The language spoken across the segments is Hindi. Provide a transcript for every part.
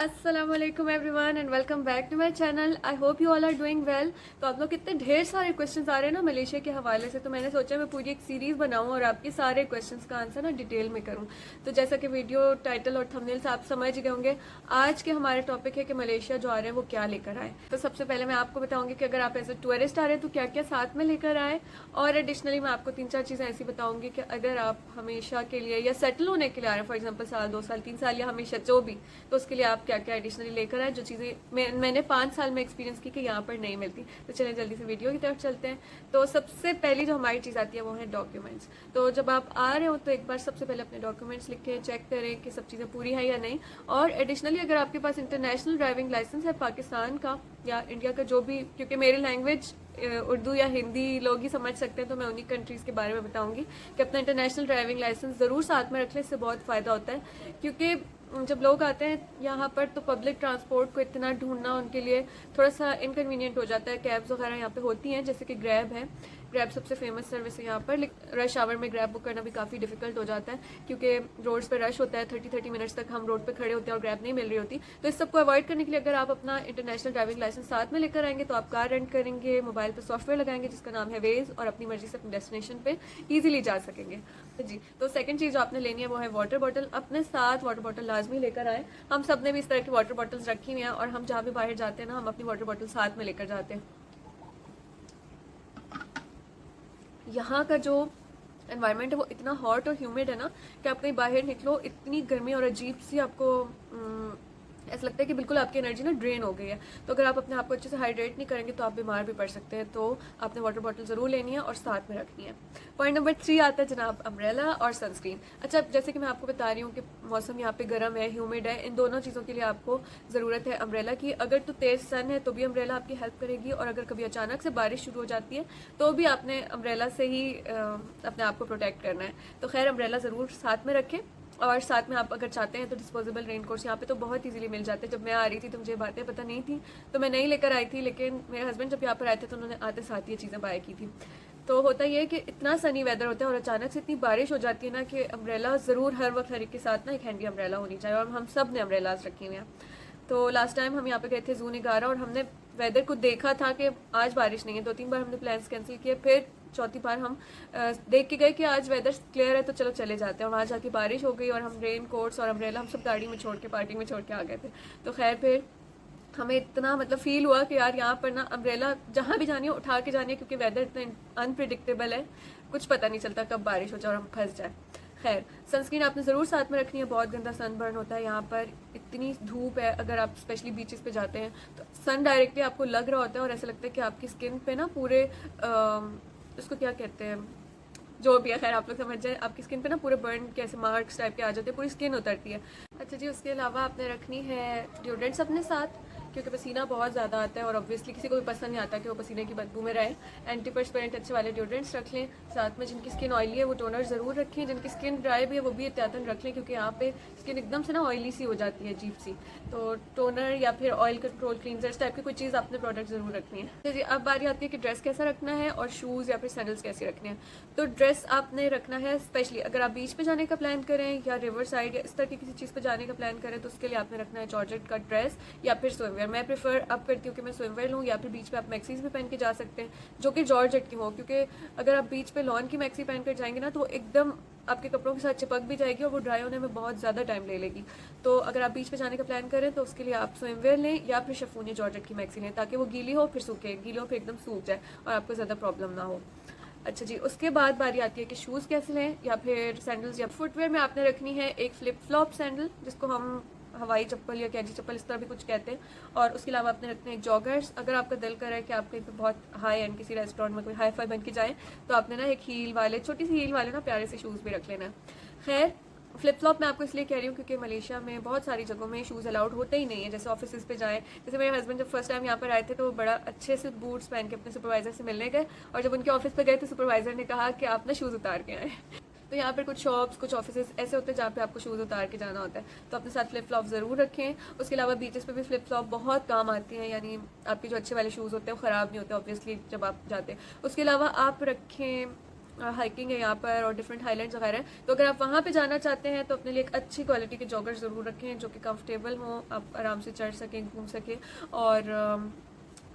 अस्सलाम वालेकुम everyone and welcome back to my channel. I hope you all are doing well. तो आप लोग कितने ढेर सारे क्वेश्चंस आ रहे हैं ना मलेशिया के हवाले से, तो मैंने सोचा मैं पूरी एक सीरीज़ बनाऊं और आपके सारे क्वेश्चंस का आंसर ना डिटेल में करूं। तो जैसा कि वीडियो टाइटल और थंबनेल से आप समझ गए होंगे, आज के हमारे टॉपिक है कि मलेशिया जो आ रहे हैं वो क्या लेकर आए। तो सबसे पहले मैं आपको बताऊंगी कि अगर आप एज ए टूरिस्ट आ रहे हैं तो क्या क्या साथ में लेकर आए, और एडिशनली मैं आपको 3-4 चीज़ें ऐसी बताऊंगी कि अगर आप हमेशा के लिए या सेटल होने के लिए आ रहे हैं, फॉर एग्जाम्पल साल 2 साल 3 साल या हमेशा जो भी, तो उसके लिए आप क्या क्या एडिशनली लेकर आए, जो चीज़ें मैंने 5 साल में एक्सपीरियंस की कि यहाँ पर नहीं मिलती। तो चलें जल्दी से वीडियो की तरफ चलते हैं। तो सबसे पहली जो हमारी चीज़ आती है वो है डॉक्यूमेंट्स। तो जब आप आ रहे हो तो एक बार सबसे पहले अपने डॉक्यूमेंट्स लिख के चेक करें कि सब चीज़ें पूरी है या नहीं। और एडिशनली अगर आपके पास इंटरनेशनल ड्राइविंग लाइसेंस है पाकिस्तान का या इंडिया का जो भी, क्योंकि मेरी लैंग्वेज उर्दू या हिंदी लोग ही समझ सकते हैं, तो मैं उन्हीं कंट्रीज़ के बारे में बताऊंगी कि अपना इंटरनेशनल ड्राइविंग लाइसेंस ज़रूर साथ में रख लें। इससे बहुत फ़ायदा होता है, क्योंकि जब लोग आते हैं यहाँ पर तो पब्लिक ट्रांसपोर्ट को इतना ढूंढना उनके लिए थोड़ा सा इनकन्वीनियंट हो जाता है। कैब्स वगैरह यहाँ पे होती हैं, जैसे कि ग्रैब है। ग्रैब सबसे फेमस सर्विस है यहाँ पर, लेकिन रश आवर में ग्रैब बुक करना भी काफ़ी डिफिकल्ट हो जाता है, क्योंकि रोड्स पे रश होता है। 30-30 मिनट्स तक हम रोड पे खड़े होते हैं और ग्रैब नहीं मिल रही होती। तो इस सबको अवॉइड करने के लिए अगर आप अपना इंटरनेशनल ड्राइविंग लाइसेंस साथ में लेकर आएंगे तो आप कार रेंट करेंगे, मोबाइल पर सॉफ्टवेयर लगाएंगे जिसका नाम है वेज, और अपनी मर्जी से अपने डेस्टिनेशन पे ईजिली जा सकेंगे जी। तो सेकंड चीज़ जो आपने लेनी है वो है वाटर बॉटल। अपने साथ वाटर बॉटल लाजमी लेकर आए। हम सब ने भी इस तरह की वाटर बॉटल्स रखी हुई हैं, और हम जहाँ भी बाहर जाते हैं ना, हम अपनी वाटर बॉटल साथ में लेकर जाते हैं। यहाँ का जो एनवायरनमेंट है वो इतना हॉट और ह्यूमिड है ना कि आप कहीं बाहर निकलो, इतनी गर्मी और अजीब सी आपको ऐसा लगता है कि बिल्कुल आपकी एनर्जी ना ड्रेन हो गई है। तो अगर आप अपने आप को अच्छे से हाइड्रेट नहीं करेंगे तो आप बीमार भी पड़ सकते हैं। तो आपने वाटर बॉटल ज़रूर लेनी है और साथ में रखनी है। पॉइंट नंबर 3 आता है जनाब अम्ब्रेला और सनस्क्रीन। अच्छा, जैसे कि मैं आपको बता रही हूँ कि मौसम यहाँ पे गर्म है, ह्यूमिड है, इन दोनों चीज़ों के लिए आपको ज़रूरत है अम्ब्रेला की। अगर तो तेज़ सन है तो भी अम्ब्रेला आपकी हेल्प करेगी, और अगर कभी अचानक से बारिश शुरू हो जाती है तो भी आपने अम्ब्रेला से ही अपने आप को प्रोटेक्ट करना है। तो खैर अम्ब्रेला ज़रूर साथ में रखें। और साथ में आप अगर चाहते हैं तो डिस्पोजेबल रेन कोट्स यहाँ पे तो बहुत इजीली मिल जाते हैं। जब मैं आ रही थी तो मुझे बातें पता नहीं थी, तो मैं नहीं लेकर आई थी, लेकिन मेरे हस्बैंड जब यहाँ पर आए थे तो उन्होंने आते साथ ये चीज़ें बाय की थी। तो होता ये है कि इतना सनी वेदर होता है और अचानक से इतनी बारिश हो जाती है ना कि अम्ब्रेला ज़रूर हर वक्त हर एक के साथ ना एक हैंडी अम्ब्रेला होनी चाहिए, और हम सब ने अम्ब्रेलाज रखी हुई हैं। तो लास्ट टाइम हम यहाँ पे गए थे जू निगारा, और हमने वेदर को देखा था कि आज बारिश नहीं है। 2-3 बार हमने प्लान्स कैंसिल किए, फिर चौथी बार हम देख के गए कि आज वेदर क्लियर है तो चलो चले जाते हैं, और वहाँ जाके बारिश हो गई और हम रेन कोट्स और अम्ब्रेला हम सब गाड़ी में छोड़ के, पार्टी में छोड़ के आ गए थे। तो खैर फिर हमें इतना मतलब फील हुआ कि यार यहाँ पर ना अम्ब्रेला जहाँ भी जानी है उठा के जानी है, क्योंकि वेदर इतना अनप्रिडिक्टेबल है, कुछ पता नहीं चलता कब बारिश हो जाए और हम फंस जाए। खैर सनस्क्रीन आपने ज़रूर साथ में रखनी है। बहुत गंदा सनबर्न होता है यहाँ पर, इतनी धूप है। अगर आप स्पेशली बीचेस पे जाते हैं तो सन डायरेक्टली आपको लग रहा होता है, और ऐसा लगता है कि आपकी स्किन पे ना पूरे उसको क्या कहते हैं, जो भी है खैर आप लोग समझ जाए, आपकी स्किन पे ना पूरे बर्न के ऐसे मार्क्स टाइप के आ जाते हैं, पूरी स्किन उतरती है। अच्छा जी, उसके अलावा आपने रखनी है डिओड्रेंट्स अपने साथ, क्योंकि पसीना बहुत ज़्यादा आता है और ऑब्वियसली किसी को भी पसंद नहीं आता कि वो पसीने की बदबू में रहे। एंटीपर्सपेरेंट अच्छे वाले डिओड्रेंट्स रख लें। साथ में जिनकी स्किन ऑयली है वो टोनर ज़रूर रखें, जिनकी स्किन ड्राई भी है वो भी एहतियातन रख लें, क्योंकि यहाँ पे स्किन एकदम से ना ऑयली सी हो जाती है, अजीब सी। तो टोनर या फिर ऑयल कंट्रोल क्लींजर इस टाइप की कोई चीज़ आपने प्रोडक्ट ज़रूर रखनी है। तो जी अब बारी आती है कि ड्रेस कैसा रखना है और शूज़ या फिर सैंडल्स कैसे रखने हैं। तो ड्रेस आपने रखना है, स्पेशली अगर आप बीच पे जाने का प्लान करें या रिवर साइड या इस तरह की किसी चीज़ पे जाने का प्लान करें तो उसके लिए आपने रखना है जॉर्जेट का ड्रेस या फिर स्विमवेयर। मैं प्रेफर अब करती हूँ कि मैं स्विमवेयर लूँ, या फिर बीच पे आप मैक्सीज भी पहन के जा सकते हैं जो कि जॉर्जेट की हो, क्योंकि अगर आप बीच पे लॉन की मैक्सी पहन कर जाएंगे ना तो एकदम आपके कपड़ों के साथ चिपक भी जाएगी और वो ड्राई होने में बहुत ज़्यादा टाइम ले लेगी। तो अगर आप बीच पे जाने का प्लान करें तो उसके लिए आप स्विमवेयर लें या फिर शिफॉन जॉर्जेट की मैक्सी लें, ताकि वो गीली हो फिर सूखे, गीली हो फिर एकदम सूख जाए और आपको ज़्यादा प्रॉब्लम ना हो। अच्छा जी, उसके बाद बारी आती है कि शूज़ कैसे लें या फिर सैंडल्स। या फुटवेयर में आपने रखनी है एक फ्लिप फ्लॉप सैंडल, जिसको हम हवाई चप्पल या कैजी चप्पल इस तरह भी कुछ कहते हैं, और उसके अलावा आपने रखने हैं जॉगर्स। अगर आपका दिल कर रहा है कि आप कहीं पे बहुत हाई एंड किसी रेस्टोरेंट में कोई हाई फाई बन के जाएँ तो आपने ना एक हील वाले, छोटी सी हील वाले ना प्यारे से शूज़ भी रख लेना है। खैर फ्लिप फ्लॉप मैं आपको इसलिए कह रही हूँ क्योंकि मलेशिया में बहुत सारी जगहों में शूज़ अलाउड होते ही नहीं है। जैसे ऑफिस पे जाएँ, जैसे मेरे हस्बैंड जब फर्स्ट टाइम यहाँ पर आए थे तो वो बड़ा अच्छे से बूट्स पहन के अपने सुपरवाइजर से मिलने गए, और जब उनके ऑफिस पे गए तो सुपरवाइजर ने कहा कि आप ना शूज़ उतार के आए। तो यहाँ पर कुछ शॉप्स, कुछ ऑफिस ऐसे होते हैं जहाँ पे आपको शूज़ उतार के जाना होता है, तो अपने साथ फ्लिप फ्लॉप ज़रूर रखें। उसके अलावा बीचेस पे भी फ्लिप फ्लॉप बहुत काम आती हैं, यानी आपके जो अच्छे वाले शूज़ होते हैं वो ख़राब नहीं होते ऑब्वियसली जब आप जाते हैं। उसके अलावा आप रखें हाइकिंग है यहाँ पर और डिफरेंट हाईलैंड्स वगैरह हैं, तो अगर आप वहाँ पे जाना चाहते हैं तो अपने लिए एक अच्छी क्वालिटी के जॉगर ज़रूर रखें जो कि कंफर्टेबल हों, आप आराम से चढ़ सकें, घूम सकें। और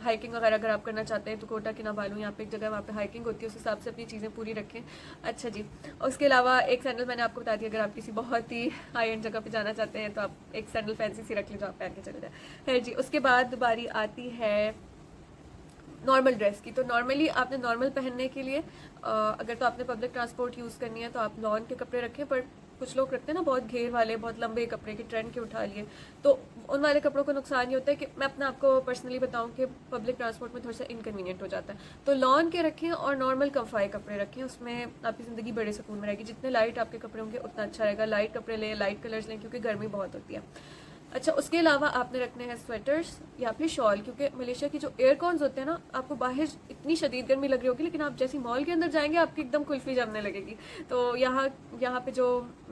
हाइकिंग वगैरह अगर आप करना चाहते हैं तो कोटा किनाबालू यहाँ पे एक जगह, वहाँ पे हाइकिंग होती है, उस हिसाब से अपनी चीज़ें पूरी रखें। अच्छा जी, उसके अलावा एक सैंडल मैंने आपको बता दिया, अगर आप किसी बहुत ही हाई एंड जगह पे जाना चाहते हैं तो आप एक सैंडल फैंसी सी रख लें जो आप पहन के चले जाए। है जी, उसके बाद बारी आती है नॉर्मल ड्रेस की। तो नॉर्मली आपने नॉर्मल पहनने के लिए अगर तो आपने पब्लिक ट्रांसपोर्ट यूज़ करनी है तो आप लॉन के कपड़े रखें, पर कुछ लोग रखते हैं ना बहुत घेर वाले, बहुत लंबे कपड़े के ट्रेंड के उठा लिए, तो उन वाले कपड़ों को नुकसान ये होता है कि मैं अपना आपको पर्सनली बताऊं कि पब्लिक ट्रांसपोर्ट में थोड़ा सा इनकन्वीनियंट हो जाता है। तो लॉन के रखें और नॉर्मल कम्फाई कपड़े रखें, उसमें आपकी ज़िंदगी बड़े सुकून में रहेगी। जितने लाइट आपके कपड़े होंगे उतना अच्छा रहेगा। लाइट कपड़े लें, लाइट कलर्स लें, क्योंकि गर्मी बहुत होती है। अच्छा, उसके अलावा आपने रखने हैं स्वेटर्स या फिर शॉल, क्योंकि मलेशिया की जो एयर कॉन्स होते हैं ना, आपको बाहर इतनी शदीद गर्मी लग रही होगी लेकिन आप जैसी मॉल के अंदर जाएंगे आपकी एकदम कुल्फी जमने लगेगी। तो यहाँ पे जो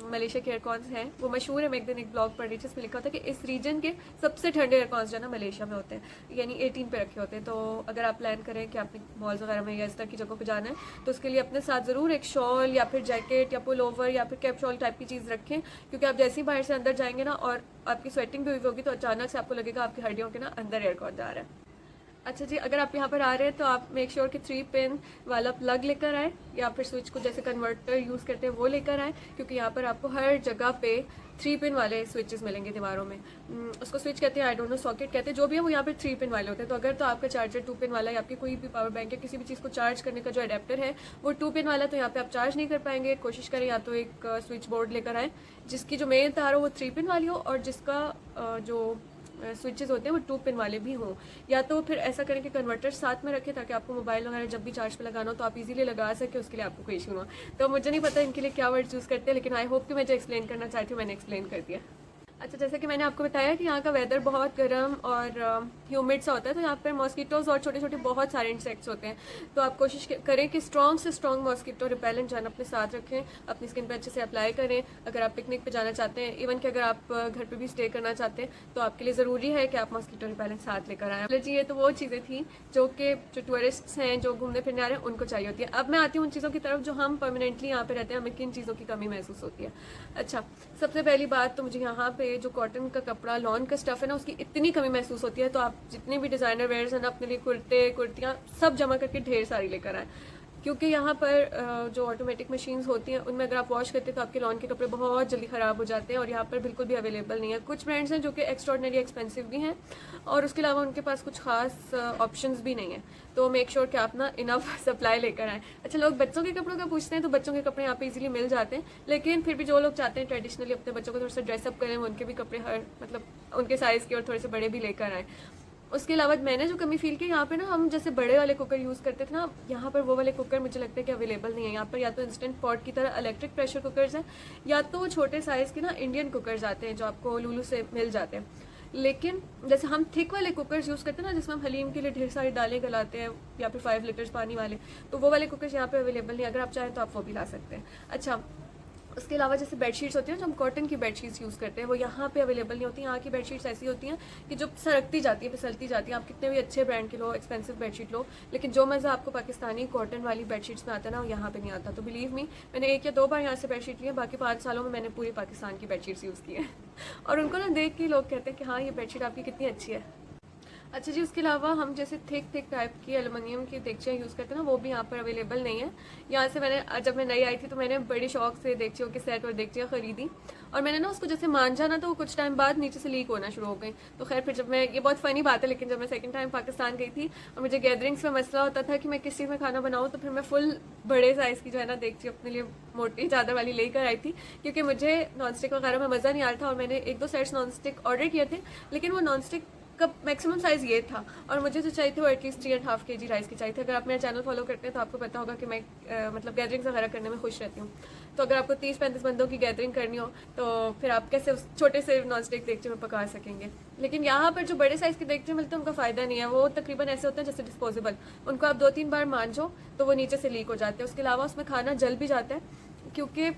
मलेशिया के एयर कॉन्स हैं वो मशहूर है। मैं एक दिन एक ब्लॉग पढ़ रही थी, इसमें लिखा होता है कि इस रीजन के सबसे ठंडे एयर कॉन्स जो है ना मलेशिया में होते हैं, यानी 18 पे रखे होते हैं। तो अगर आप प्लान करें कि आपने मॉल्स वगैरह में या इस तरह की जगहों पर जाना है तो उसके लिए अपने साथ ज़रूर एक शॉल या फिर जैकेट या पुल ओवर या फिर कैप शॉल टाइप की चीज़ रखें, क्योंकि आप जैसे ही बाहर से अंदर जाएंगे ना और आपकी स्वेटिंग भी हुई होगी तो अचानक से आपको लगेगा आपकी हड्डियों के ना अंदर एयर कॉन जा रहा है। अच्छा जी, अगर आप यहाँ पर आ रहे हैं तो आप मेक श्योर कि 3 पिन वाला प्लग लेकर आए या फिर स्विच को जैसे कन्वर्टर यूज़ करते हैं वो लेकर आए, क्योंकि यहाँ पर आपको हर जगह पे 3 पिन वाले स्विचेस मिलेंगे दीवारों में। उसको स्विच कहते हैं, आई डोंट नो, सॉकेट कहते हैं, जो भी है वो यहाँ पर 3 पिन वाले होते हैं। तो अगर तो आपका चार्जर 2 पिन वाला है, आपकी कोई भी पावर बैंक या किसी भी चीज़ को चार्ज करने का जो अडेप्टर है वो 2 पिन वाला है, तो यहाँ पे आप चार्ज नहीं कर पाएंगे। कोशिश करें या तो एक स्विच बोर्ड लेकर आए जिसकी जो मेन तार हो वो 3 पिन वाली हो और जिसका जो स्विचेस होते हैं वो 2 पिन वाले भी हों, या तो फिर ऐसा करें कि कन्वर्टर साथ में रखें ताकि आपको मोबाइल वगैरह जब भी चार्ज पे लगाना हो तो आप इजीली लगा सके, उसके लिए आपको कोई इशू ना हो। तो मुझे नहीं पता इनके लिए क्या वर्ड्स यूज़ करते हैं, लेकिन आई होप कि मैं जो एक्सप्लेन करना चाहती हूँ मैंने एक्सप्लेन कर दिया। अच्छा, जैसे कि मैंने आपको बताया कि यहाँ का वेदर बहुत गर्म और ह्यूमिड सा होता है, तो यहाँ पर मॉस्किटोज़ और छोटे छोटे बहुत सारे इंसेक्ट्स होते हैं। तो आप कोशिश करें कि स्ट्रॉन्ग से स्ट्रॉन्ग मॉस्किटो रिपेलेंट जान अपने साथ रखें, अपनी स्किन पे अच्छे से अप्लाई करें। अगर आप पिकनिक पे जाना चाहते हैं, इवन कि अगर आप घर पे भी स्टे करना चाहते हैं, तो आपके लिए ज़रूरी है कि आप मॉस्किटो रिपेलेंट साथ लेकर आएँ। जी, ये तो वो चीज़ें थी जो कि जो टूरिस्ट्स हैं, जो घूमने फिरने आ रहे हैं, उनको चाहिए होती है। अब मैं आती हूँ उन चीज़ों की तरफ जो हम परमानेंटली यहाँ पे रहते हैं, हमें किन चीज़ों की कमी महसूस होती है। अच्छा, सबसे पहली बात तो मुझे यहाँ पे जो कॉटन का कपड़ा, लॉन का स्टफ़ है ना, उसकी इतनी कमी महसूस होती है। तो आप जितने भी डिज़ाइनर वेयर्स हैं ना, अपने लिए कुर्ते कुर्तियाँ सब जमा करके ढेर सारी लेकर आएँ, क्योंकि यहाँ पर जो ऑटोमेटिक मशीन्स होती हैं उनमें अगर आप वॉश करते हैं तो आपके लॉन के कपड़े बहुत जल्दी ख़राब हो जाते हैं और यहाँ पर बिल्कुल भी अवेलेबल नहीं है। कुछ ब्रांड्स हैं जो कि एक्स्ट्रॉर्डनरी एक्सपेंसिव भी हैं और उसके अलावा उनके पास कुछ खास ऑप्शंस भी नहीं है। तो मेक श्योर कि आप ना इनफ सप्लाई लेकर आएँ। अच्छा, लोग बच्चों के कपड़ों का पूछते हैं तो बच्चों के कपड़े यहाँ पे इजीली मिल जाते हैं, लेकिन फिर भी जो लोग चाहते हैं ट्रेडिशनली अपने बच्चों को थोड़ा सा ड्रेसअप करें, उनके भी कपड़े मतलब उनके साइज़ के और थोड़े से बड़े भी लेकर आएँ। उसके अलावा मैंने जो कमी फील की यहाँ पे ना, हम जैसे बड़े वाले कुकर यूज़ करते थे ना, यहाँ पर वो वाले कुकर मुझे लगता है कि अवेलेबल नहीं है। यहाँ पर या तो इंस्टेंट पॉट की तरह इलेक्ट्रिक प्रेशर कुकर्स हैं या तो वो छोटे साइज़ के ना इंडियन कुकर्स आते हैं जो आपको लुलु से मिल जाते हैं। लेकिन जैसे हम थिक वाले कुकर्स यूज़ करते हैं ना, जिसमें हम हलीम के लिए ढेर सारी दालें गलाते हैं या फिर 5 लीटर्स पानी वाले, तो वो वाले कुकर्स यहाँ पे अवेलेबल नहीं। अगर आप चाहें तो आप वो भी ला सकते हैं। अच्छा, उसके अलावा जैसे बेडशीट्स होती हैं जो हम कॉटन की बेडशीट्स यूज़ करते हैं वो यहाँ पे अवेलेबल नहीं होती। यहाँ की बेडशीट्स ऐसी होती हैं कि जो सरकती जाती है, फिसलती जाती है। आप कितने भी अच्छे ब्रांड के लो, एक्सपेंसिव बेडशीट लो, लेकिन जो मज़ा आपको पाकिस्तानी कॉटन वाली बेडशीट्स में आता है ना, वो यहाँ पे नहीं आता। तो बिलीव मी, मैंने 1 या 2 बार यहाँ से बेडशीट ली है, बाकी 5 सालों में मैंने पूरी पाकिस्तान की बेडशीट्स यूज़ की है और उनको ना देख के लोग कहते हैं कि हाँ ये बेडशीट आपकी कितनी अच्छी है। अच्छा जी, उसके अलावा हम जैसे थिक टाइप की एलुमिनियम की देगचियाँ यूज़ करते हैं ना, वो भी यहाँ पर अवेलेबल नहीं है। यहाँ से मैंने जब मैं नई आई थी तो मैंने बड़े शौक से देगचियों के सेट और देगचियाँ ख़रीदी और मैंने ना उसको जैसे मांझा ना तो वो कुछ टाइम बाद नीचे से लीक होना शुरू हो गई। तो खैर फिर जब मैं, ये बहुत फ़नी बात है, लेकिन जब मैं सेकंड टाइम पाकिस्तान गई थी और मुझे गैदरिंग्स में मसला होता था कि मैं किस चीज़ में खाना बनाऊँ, तो फिर मैं फुल बड़े साइज़ की जो है ना देगची अपने लिए मोटी चादर वाली लेकर आई थी, क्योंकि मुझे नॉन स्टिक वगैरह में मज़ा नहीं आ रहा था। और मैंने 1-2 सेट्स नॉन स्टिक ऑर्डर किए थे, लेकिन वो नॉन स्टिक का मैक्सिमम साइज़ ये था और मुझे जो चाहिए थे वो एटलीस्ट 3.5 kg राइस की चाहिए थे। अगर आप मेरा चैनल फॉलो करते हैं तो आपको पता होगा कि मैं मतलब गैदरिंग्स वगैरह करने में खुश रहती हूँ। तो अगर आपको 30-35 बंदों की गैदरिंग करनी हो तो फिर आप कैसे उस छोटे से नॉन स्टिक देगचे में पका सकेंगे। लेकिन यहाँ पर जो बड़े साइज़ के देगचे मिलते हैं उनका फ़ायदा नहीं है। वो तकरीबन ऐसे होते हैं जैसे डिस्पोजेबल, उनको आप 2-3 बार मांझो तो वो नीचे से लीक हो जाते हैं। उसके अलावा उसमें खाना जल भी जाता है, क्योंकि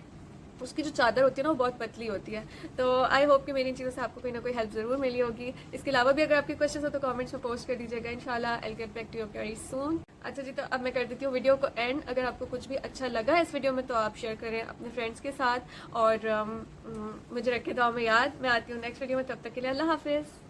उसकी जो चादर होती है ना वो बहुत पतली होती है। तो आई होप कि मेरी इन चीज़ों से आपको कोई ना कोई हेल्प ज़रूर मिली होगी। इसके अलावा भी अगर आपके क्वेश्चन हो तो कमेंट्स में पोस्ट कर दीजिएगा। इंशाल्लाह I will get back to you very soon. अच्छा जी, तो अब मैं कर देती हूँ वीडियो को एंड। अगर आपको कुछ भी अच्छा लगा इस वीडियो में तो आप शेयर करें अपने फ्रेंड्स के साथ, और मुझे रखें दुआ में याद। मैं आती हूँ नेक्स्ट वीडियो में, तब तक के लिए अल्लाह हाफिज़।